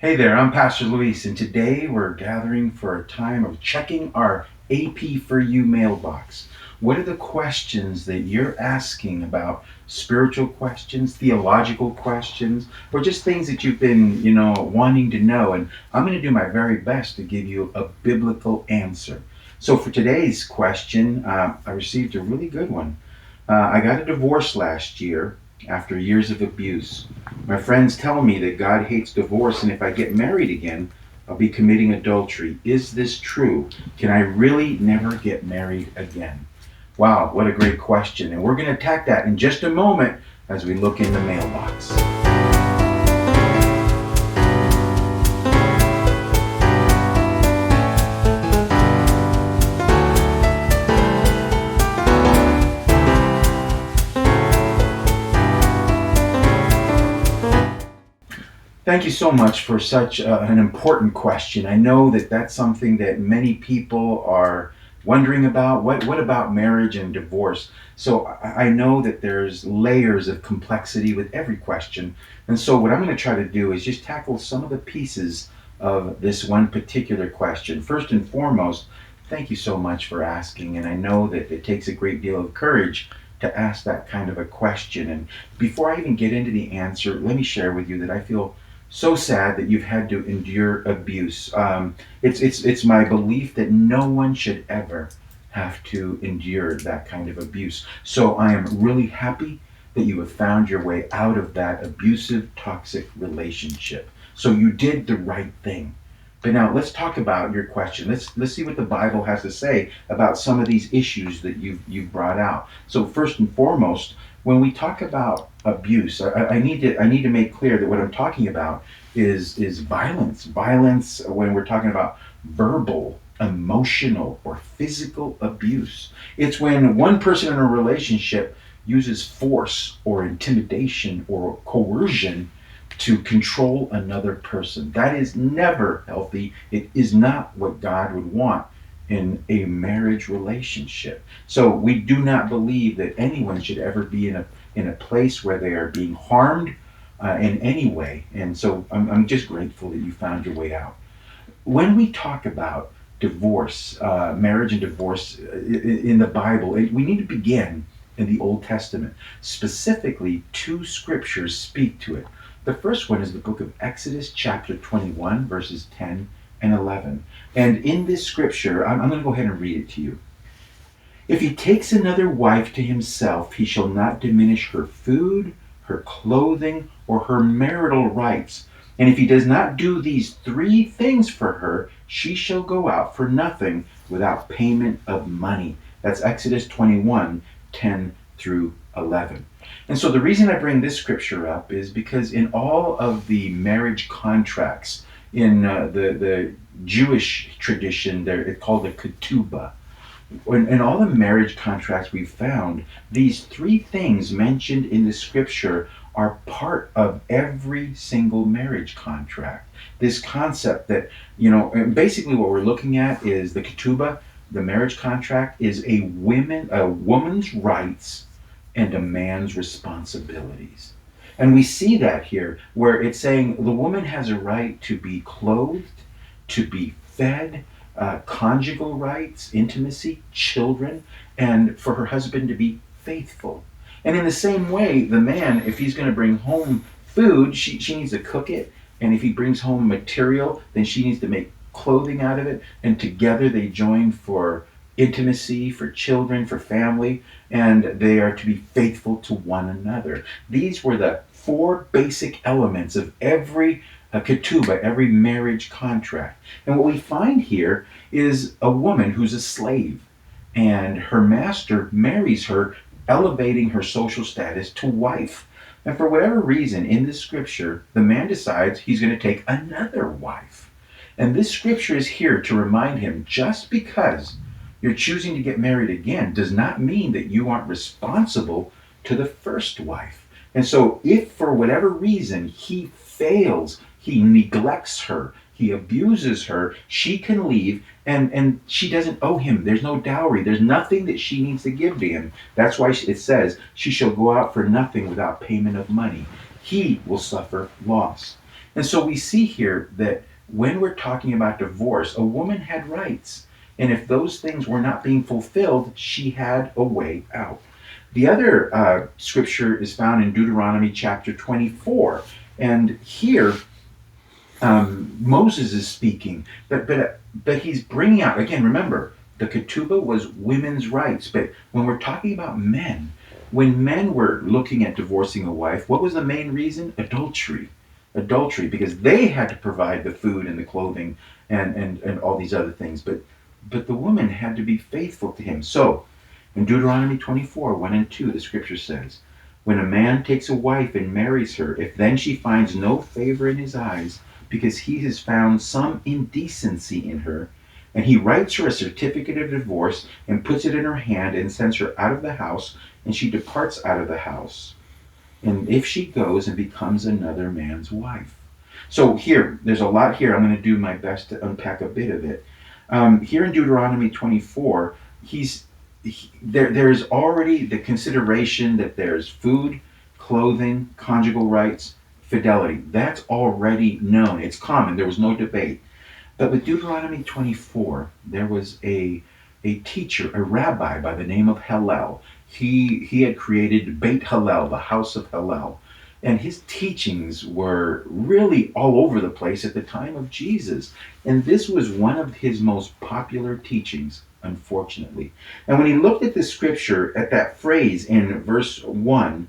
Hey there, I'm Pastor Luis, and today we're gathering for a time of checking our AP for You mailbox. What are the questions that you're asking about spiritual questions, theological questions, or just things that you've been, wanting to know? And I'm going to do my very best to give you a biblical answer. So for today's question, I received a really good one. I got a divorce last year after years of abuse. My friends tell me that God hates divorce, and if I get married again, I'll be committing adultery. Is this true? Can I really never get married again? Wow, what a great question. And we're going to attack that in just a moment as we look in the mailbox. Thank you so much for such an important question. I know that that's something that many people are wondering about. What about marriage and divorce? So I know that there's layers of complexity with every question. And so what I'm going to try to do is just tackle some of the pieces of this one particular question. First and foremost, thank you so much for asking. And I know that it takes a great deal of courage to ask that kind of a question. And before I even get into the answer, let me share with you that I feel so sad that you've had to endure abuse. It's my belief that no one should ever have to endure that kind of abuse. So I am really happy that you have found your way out of that abusive, toxic relationship. So you did the right thing. But now let's talk about your question. Let's see what the Bible has to say about some of these issues that you've brought out. So first and foremost, when we talk about abuse, I need to make clear that what I'm talking about is violence. Violence when we're talking about verbal, emotional, or physical abuse. It's when one person in a relationship uses force or intimidation or coercion to control another person. That is never healthy. It is not what God would want in a marriage relationship. So we do not believe that anyone should ever be in a place where they are being harmed in any way. And so I'm just grateful that you found your way out. When we talk about divorce, marriage and divorce in the Bible, we need to begin in the Old Testament. Specifically, two scriptures speak to it. The first one is the book of Exodus, chapter 21, verses 10 and 11. And in this scripture, I'm going to go ahead and read it to you. If he takes another wife to himself, he shall not diminish her food, her clothing, or her marital rights. And if he does not do these three things for her, she shall go out for nothing without payment of money. That's Exodus 21, 10 through 11. And so the reason I bring this scripture up is because in all of the marriage contracts in the Jewish tradition, it's called a ketubah. In all the marriage contracts we've found, these three things mentioned in the scripture are part of every single marriage contract. This concept that, and basically what we're looking at is the ketubah, the marriage contract, is a woman's rights and a man's responsibilities. And we see that here, where it's saying the woman has a right to be clothed, to be fed, conjugal rights, intimacy, children, and for her husband to be faithful. And in the same way, the man, if he's going to bring home food, she needs to cook it. And if he brings home material, then she needs to make clothing out of it. And together they join for intimacy, for children, for family, and they are to be faithful to one another. These were the four basic elements of every ketubah, every marriage contract. And what we find here is a woman who's a slave, and her master marries her, elevating her social status to wife. And for whatever reason, in this scripture, the man decides he's going to take another wife. And this scripture is here to remind him just because you're choosing to get married again does not mean that you aren't responsible to the first wife. And so, if for whatever reason he fails, he neglects her, he abuses her, she can leave, and she doesn't owe him. There's no dowry. There's nothing that she needs to give to him. That's why it says she shall go out for nothing without payment of money. He will suffer loss. And so we see here that when we're talking about divorce, a woman had rights. And if those things were not being fulfilled, she had a way out. The other scripture is found in Deuteronomy chapter 24. And here, Moses is speaking, but he's bringing out, again, remember, the ketubah was women's rights. But when we're talking about men, when men were looking at divorcing a wife, what was the main reason? Adultery. Adultery, because they had to provide the food and the clothing and all these other things. But the woman had to be faithful to him. So in Deuteronomy 24, 1 and 2, the scripture says, when a man takes a wife and marries her, if then she finds no favor in his eyes, because he has found some indecency in her, and he writes her a certificate of divorce and puts it in her hand and sends her out of the house, and she departs out of the house. And if she goes and becomes another man's wife. So here, there's a lot here. I'm going to do my best to unpack a bit of it. Here in Deuteronomy 24, there's already the consideration that there's food, clothing, conjugal rights, fidelity. That's already known. It's common. There was no debate. But with Deuteronomy 24, there was a teacher, a rabbi by the name of Hillel. He had created Beit Hillel, the house of Hillel. And his teachings were really all over the place at the time of Jesus. And this was one of his most popular teachings, unfortunately. And when he looked at the scripture, at that phrase in verse 1,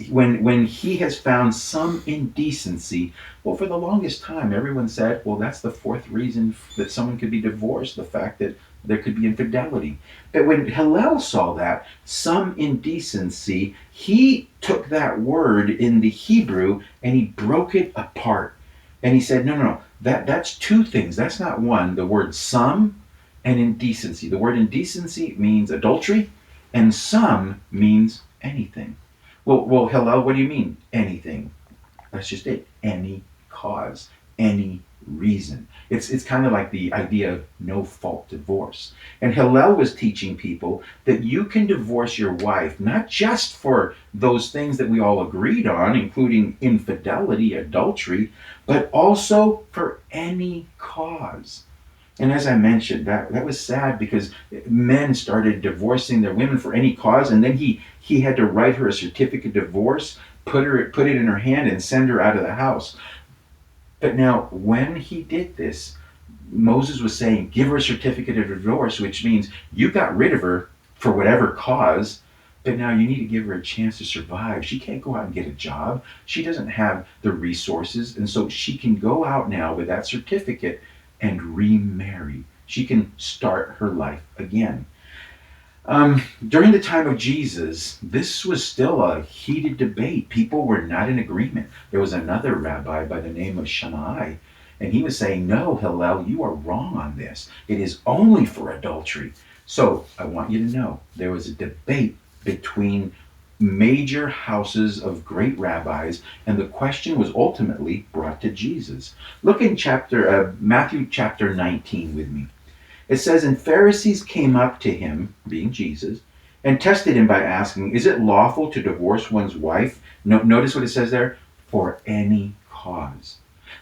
when he has found some indecency, well, for the longest time, everyone said, well, that's the fourth reason that someone could be divorced, the fact that there could be infidelity. But when Hillel saw that, some indecency, he took that word in the Hebrew and he broke it apart. And he said, no, that's two things. That's not one. The word some and indecency. The word indecency means adultery, and some means anything. Well, Hillel, what do you mean, anything? That's just it. Any cause, any reason. It's kind of like the idea of no fault divorce. And Hillel was teaching people that you can divorce your wife not just for those things that we all agreed on, including infidelity, adultery, but also for any cause. And as I mentioned, that was sad because men started divorcing their women for any cause, and then he had to write her a certificate of divorce, put it in her hand, and send her out of the house. But now, when he did this, Moses was saying, give her a certificate of divorce, which means you got rid of her for whatever cause, but now you need to give her a chance to survive. She can't go out and get a job. She doesn't have the resources, and so she can go out now with that certificate and remarry. She can start her life again. During the time of Jesus, this was still a heated debate. People were not in agreement. There was another rabbi by the name of Shammai, and he was saying, no, Hillel, you are wrong on this. It is only for adultery. So I want you to know there was a debate between major houses of great rabbis, and the question was ultimately brought to Jesus. Look in Matthew chapter 19 with me. It says, and Pharisees came up to him, being Jesus, and tested him by asking, is it lawful to divorce one's wife? Notice what it says there, for any cause.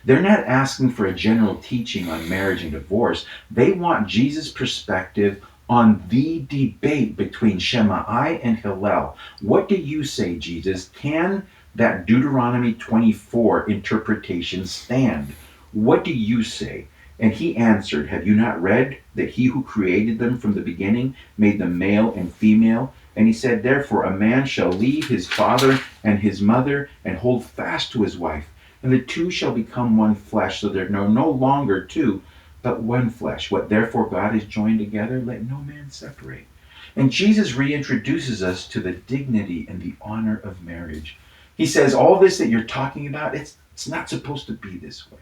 They're not asking for a general teaching on marriage and divorce. They want Jesus' perspective on the debate between Shammai and Hillel. What do you say, Jesus? Can that Deuteronomy 24 interpretation stand? What do you say? And he answered, have you not read that he who created them from the beginning made them male and female? And he said, therefore a man shall leave his father and his mother and hold fast to his wife, and the two shall become one flesh. So they're no longer two, but one flesh. What therefore God has joined together, let no man separate. And Jesus reintroduces us to the dignity and the honor of marriage. He says, all this that you're talking about, it's not supposed to be this way.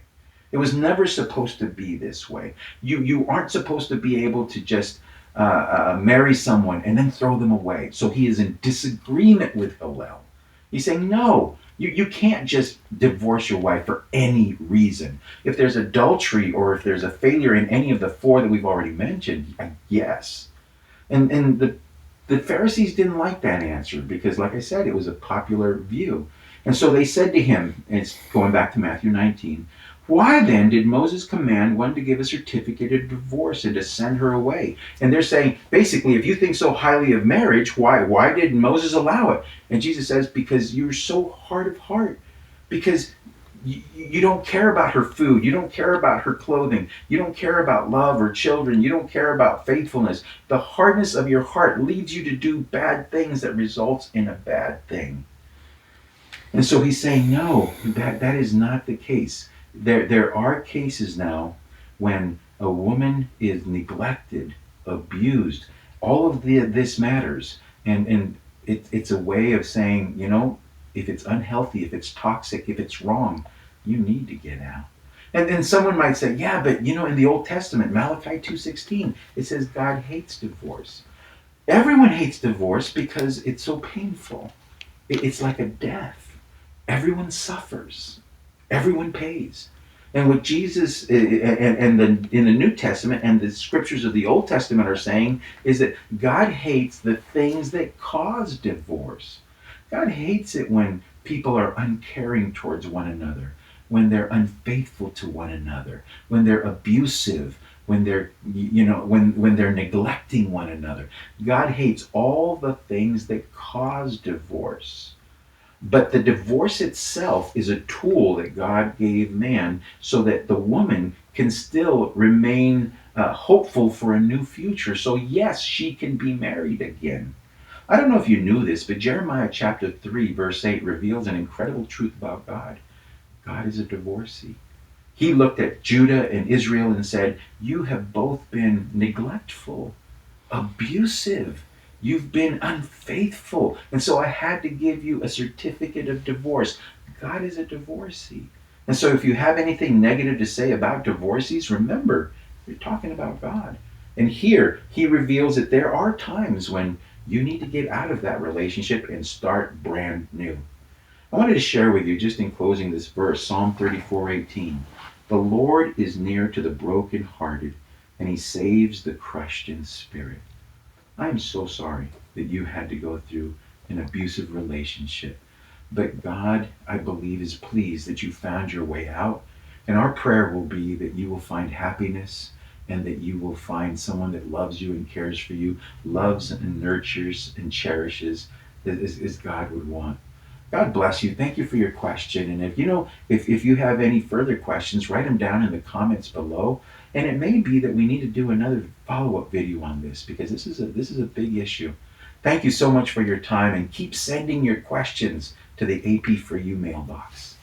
It was never supposed to be this way. You aren't supposed to be able to just marry someone and then throw them away. So he is in disagreement with Hillel. He's saying, no, you can't just divorce your wife for any reason. If there's adultery or if there's a failure in any of the four that we've already mentioned, yes. And the Pharisees didn't like that answer because, like I said, it was a popular view. And so they said to him, and it's going back to Matthew 19, why then did Moses command one to give a certificate of divorce and to send her away? And they're saying, basically, if you think so highly of marriage, why did Moses allow it? And Jesus says, because you're so hard of heart. Because you don't care about her food. You don't care about her clothing. You don't care about love or children. You don't care about faithfulness. The hardness of your heart leads you to do bad things that results in a bad thing. And so he's saying, no, that is not the case. There are cases now when a woman is neglected, abused. All of this matters. And it's a way of saying, if it's unhealthy, if it's toxic, if it's wrong, you need to get out. And then someone might say, yeah, but in the Old Testament, Malachi 2:16, it says God hates divorce. Everyone hates divorce because it's so painful. It's like a death. Everyone suffers. Everyone pays. And what Jesus and in the New Testament and the scriptures of the Old Testament are saying is that God hates the things that cause divorce. God hates it when people are uncaring towards one another, when they're unfaithful to one another, when they're abusive, when they're when they're neglecting one another. God hates all the things that cause divorce. But the divorce itself is a tool that God gave man so that the woman can still remain hopeful for a new future. So, yes, she can be married again. I don't know if you knew this, but Jeremiah chapter 3, verse 8 reveals an incredible truth about God. God is a divorcee. He looked at Judah and Israel and said, you have both been neglectful, abusive. You've been unfaithful. And so I had to give you a certificate of divorce. God is a divorcee. And so if you have anything negative to say about divorcees, remember, you're talking about God. And here, he reveals that there are times when you need to get out of that relationship and start brand new. I wanted to share with you, just in closing this verse, Psalm 34:18. The Lord is near to the brokenhearted, and he saves the crushed in spirit. I am so sorry that you had to go through an abusive relationship. But God, I believe, is pleased that you found your way out. And our prayer will be that you will find happiness and that you will find someone that loves you and cares for you, loves and nurtures and cherishes as God would want. God bless you. Thank you for your question. And if you have any further questions, write them down in the comments below. And it may be that we need to do another follow-up video on this because this is a big issue. Thank you so much for your time and keep sending your questions to the AP for You mailbox.